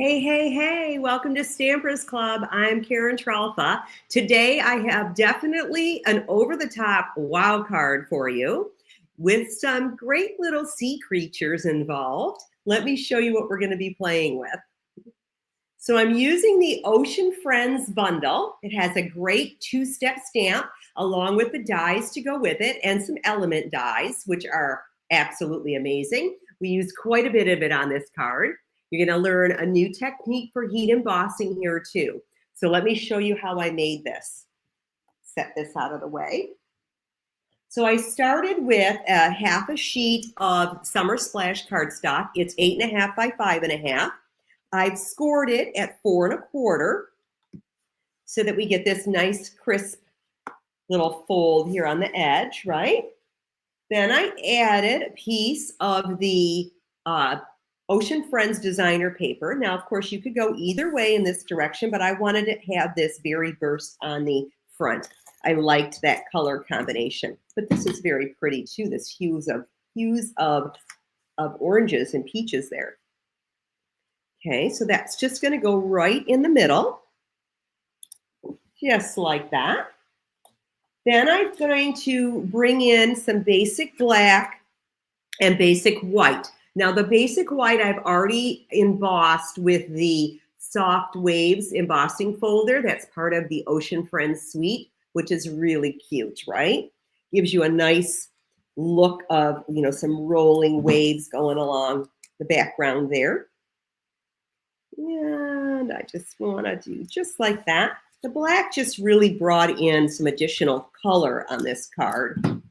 Hey, hey, hey, welcome to Stampers Club. I'm Karen Tralfa. Today I have definitely an over-the-top wow card for you with some great little sea creatures involved. Let me show you what we're going to be playing with. So I'm using the Ocean Friends bundle. It has a great two-step stamp along with the dies to go with it and some element dies, which are absolutely amazing. We use quite a bit of it on this card. You're going to learn a new technique for heat embossing here too. So let me show you how I made this. Set this out of the way. So I started with a half a sheet of Summer Splash cardstock. It's 8.5 by 5.5. I've scored it at 4 1/4 so that we get this nice crisp little fold here on the edge, right? Then I added a piece of the Ocean Friends designer paper. Now, of course, you could go either way in this direction, but I wanted to have this very burst on the front. I liked that color combination, but this is very pretty too. This hues of oranges and peaches there. Okay, so that's just going to go right in the middle, just like that. Then I'm going to bring in some basic black and basic white. Now, the basic white I've already embossed with the Soft Waves embossing folder. That's part of the Ocean Friends suite, which is really cute, right? Gives you a nice look of, some rolling waves going along the background there. And I just want to do just like that. The black just really brought in some additional color on this card.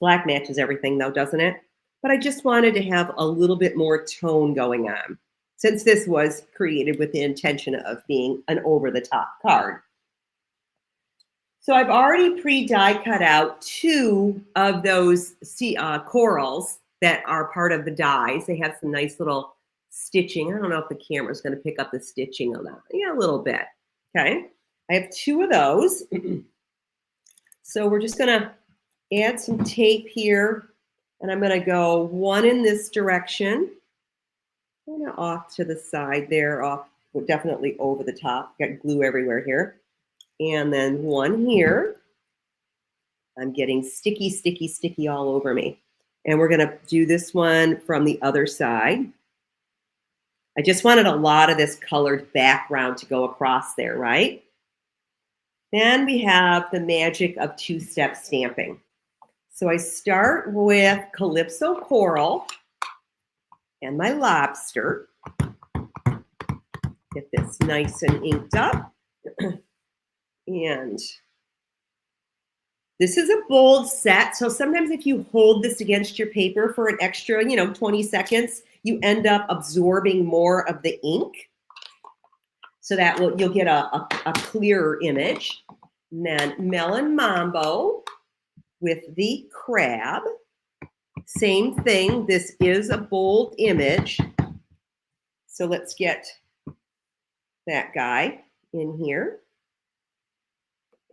Black matches everything though, doesn't it? But I just wanted to have a little bit more tone going on since this was created with the intention of being an over-the-top card. So I've already pre-die cut out 2 of those corals that are part of the dies. They have some nice little stitching. I don't know if the camera is going to pick up the stitching on that. Yeah, a little bit. Okay. I have 2 of those. So we're just going to add some tape here. And I'm going to go 1 in this direction. Kind of off to the side there. Off, definitely over the top. Got glue everywhere here. And then 1 here. I'm getting sticky, sticky, sticky all over me. And we're going to do this one from the other side. I just wanted a lot of this colored background to go across there, right? Then we have the magic of two-step stamping. So I start with Calypso Coral and my lobster. Get this nice and inked up. And this is a bold set. So sometimes if you hold this against your paper for an extra, 20 seconds, you end up absorbing more of the ink. So that you'll get a clearer image. And then Melon Mambo with the crab. Same thing. This is a bold image. So let's get that guy in here.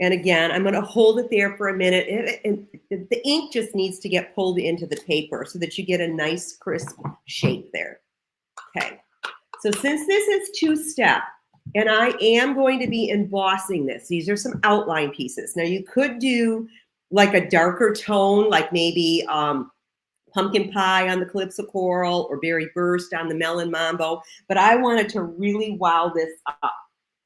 And again, I'm going to hold it there for a minute. And the ink just needs to get pulled into the paper so that you get a nice crisp shape there. Okay. So since this is two-step, and I am going to be embossing this, these are some outline pieces. Now you could do like a darker tone, like maybe pumpkin pie on the Calypso Coral or berry burst on the Melon Mambo, but I wanted to really wow this up.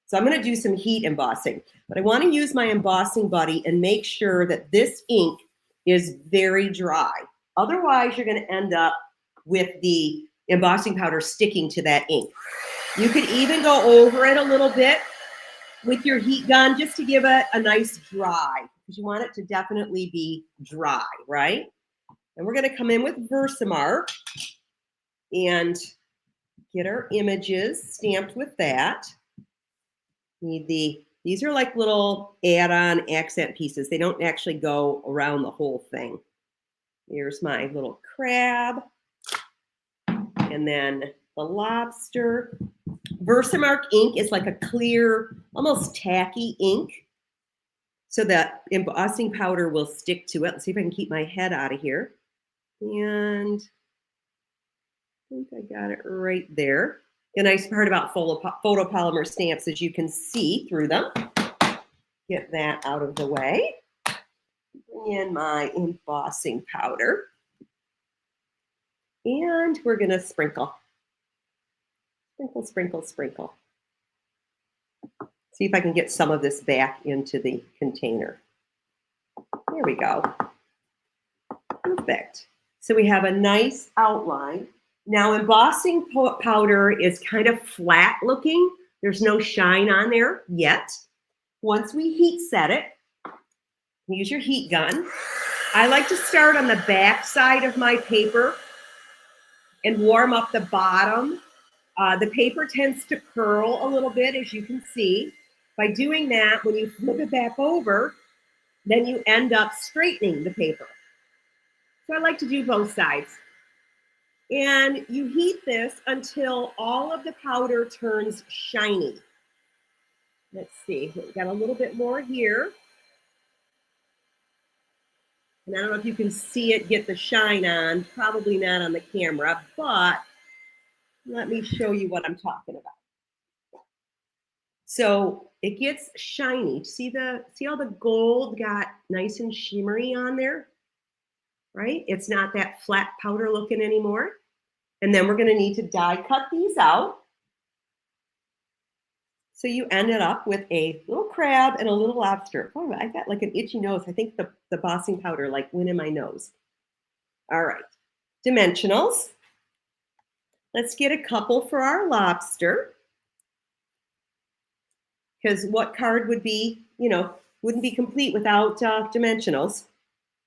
So I'm going to do some heat embossing, but I want to use my embossing buddy and make sure that this ink is very dry. Otherwise, you're going to end up with the embossing powder sticking to that ink. You could even go over it a little bit with your heat gun just to give it a nice dry, because you want it to definitely be dry, right? And we're going to come in with Versamark and get our images stamped with that. These are like little add-on accent pieces. They don't actually go around the whole thing. Here's my little crab. And then the lobster. Versamark ink is like a clear, almost tacky ink. So that embossing powder will stick to it. Let's see if I can keep my head out of here. And I think I got it right there. The nice part about photopolymer stamps is you can see through them. Get that out of the way. Bring in my embossing powder. And we're going to sprinkle. Sprinkle, sprinkle, sprinkle. See if I can get some of this back into the container. There we go. Perfect. So we have a nice outline. Now, embossing powder is kind of flat looking. There's no shine on there yet. Once we heat set it, use your heat gun. I like to start on the back side of my paper and warm up the bottom. The paper tends to curl a little bit, as you can see. By doing that, when you flip it back over, then you end up straightening the paper. So I like to do both sides. And you heat this until all of the powder turns shiny. Let's see, we've got a little bit more here. And I don't know if you can see it get the shine on, probably not on the camera, but let me show you what I'm talking about. So it gets shiny. See how the gold got nice and shimmery on there, right? It's not that flat powder looking anymore. And then we're going to need to die cut these out. So you ended up with a little crab and a little lobster. Oh, I got like an itchy nose. I think the embossing powder like went in my nose. All right, dimensionals. Let's get a couple for our lobster. Because what card would be, wouldn't be complete without dimensionals.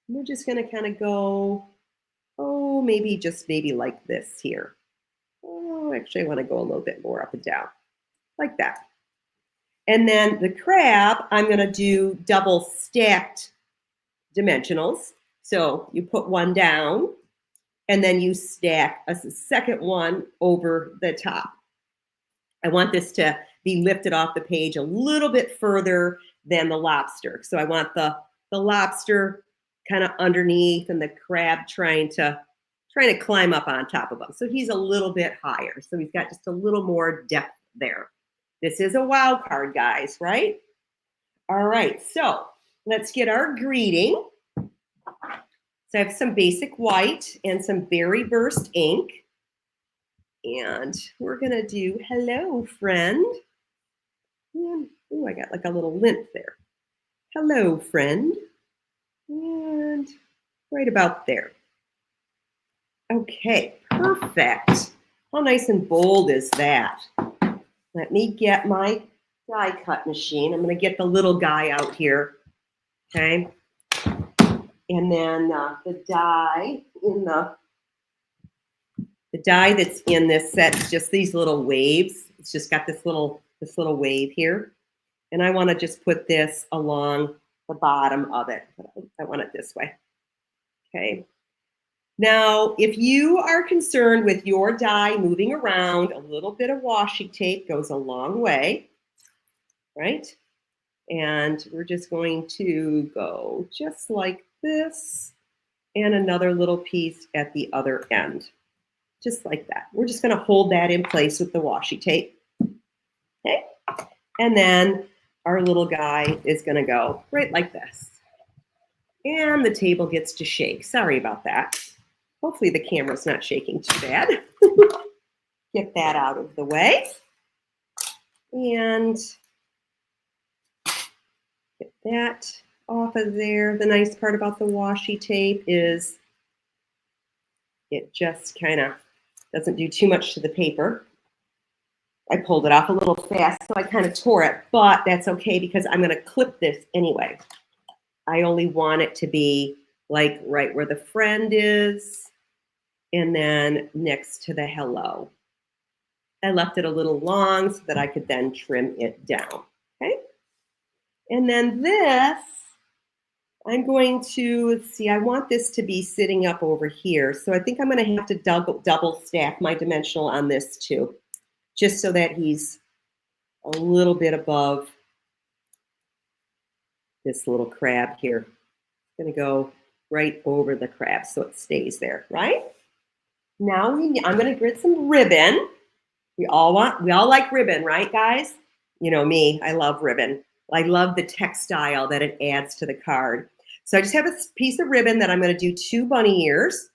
We're just going to kind of go, maybe like this here. Oh, actually, I want to go a little bit more up and down, like that. And then the crab, I'm going to do double stacked dimensionals. So you put one down, and then you stack a second one over the top. I want this to be lifted off the page a little bit further than the lobster. So I want the lobster kind of underneath and the crab trying to climb up on top of him. So he's a little bit higher. So he's got just a little more depth there. This is a WOW card, guys, right? All right, so let's get our greeting. So I have some basic white and some berry burst ink. And we're going to do hello, friend. And, I got like a little lint there. Hello, friend. And right about there. Okay, perfect. How nice and bold is that? Let me get my die cut machine. I'm going to get the little guy out here. Okay. And then the die that's in this set is just these little waves. It's just got this little wave here. And I want to just put this along the bottom of it. I want it this way. Okay. Now, if you are concerned with your die moving around, a little bit of washi tape goes a long way, right? And we're just going to go just like this and another little piece at the other end, just like that. We're just going to hold that in place with the washi tape, okay? And then our little guy is going to go right like this. And the table gets to shake. Sorry about that. Hopefully the camera's not shaking too bad. Get that out of the way. And get that off of there. The nice part about the washi tape is it just kind of doesn't do too much to the paper. I pulled it off a little fast, so I kind of tore it, but that's okay because I'm going to clip this anyway. I only want it to be like right where the friend is and then next to the hello. I left it a little long so that I could then trim it down, okay? And then this, I'm going to, let's see, I want this to be sitting up over here. So I think I'm going to have to double stack my dimensional on this too, just so that he's a little bit above this little crab here. I'm going to go right over the crab so it stays there, right? Now I'm going to grit some ribbon. We all like ribbon, right, guys? You know me, I love ribbon. I love the textile that it adds to the card. So I just have a piece of ribbon that I'm going to do 2 bunny ears.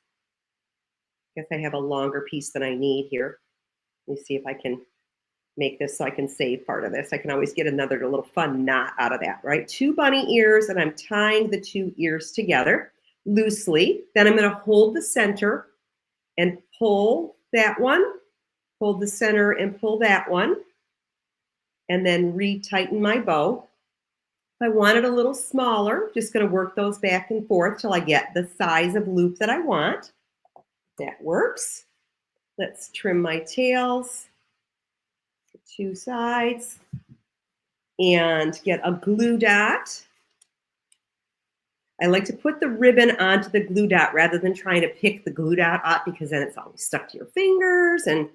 I guess I have a longer piece than I need here. Let me see if I can make this so I can save part of this. I can always get another little fun knot out of that, right? 2 bunny ears, and I'm tying the 2 ears together loosely. Then I'm going to hold the center and pull that one, hold the center and pull that one, and then retighten my bow. If I want it a little smaller, just going to work those back and forth till I get the size of loop that I want. That works. Let's trim my tails, 2 sides, and get a glue dot. I like to put the ribbon onto the glue dot rather than trying to pick the glue dot up, because then it's always stuck to your fingers and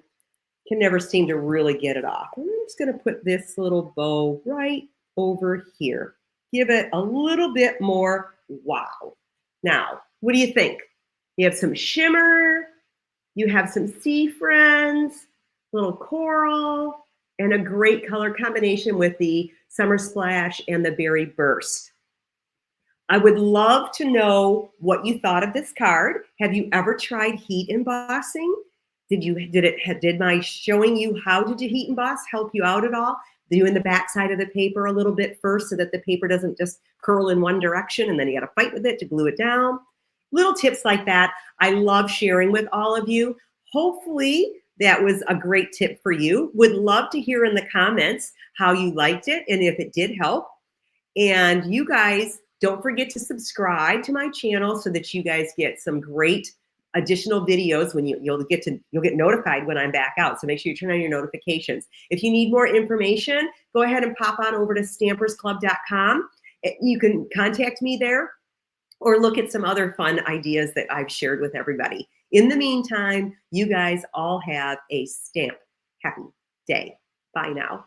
can never seem to really get it off. I'm just going to put this little bow right over here. Give it a little bit more wow. Now, what do you think? You have some shimmer, you have some sea friends, little coral, and a great color combination with the Summer Splash and the Berry Burst. I would love to know what you thought of this card. Have you ever tried heat embossing? Did my showing you how to do heat emboss help you out at all? Doing the back side of the paper a little bit first so that the paper doesn't just curl in one direction and then you got to fight with it to glue it down. Little tips like that I love sharing with all of you. Hopefully that was a great tip for you. Would love to hear in the comments how you liked it and if it did help. And you guys, don't forget to subscribe to my channel so that you guys get some great additional videos when you'll get notified when I'm back out. So make sure you turn on your notifications. If you need more information, go ahead and pop on over to stampersclub.com. You can contact me there or look at some other fun ideas that I've shared with everybody. In the meantime, you guys all have a stamp happy day. Bye now.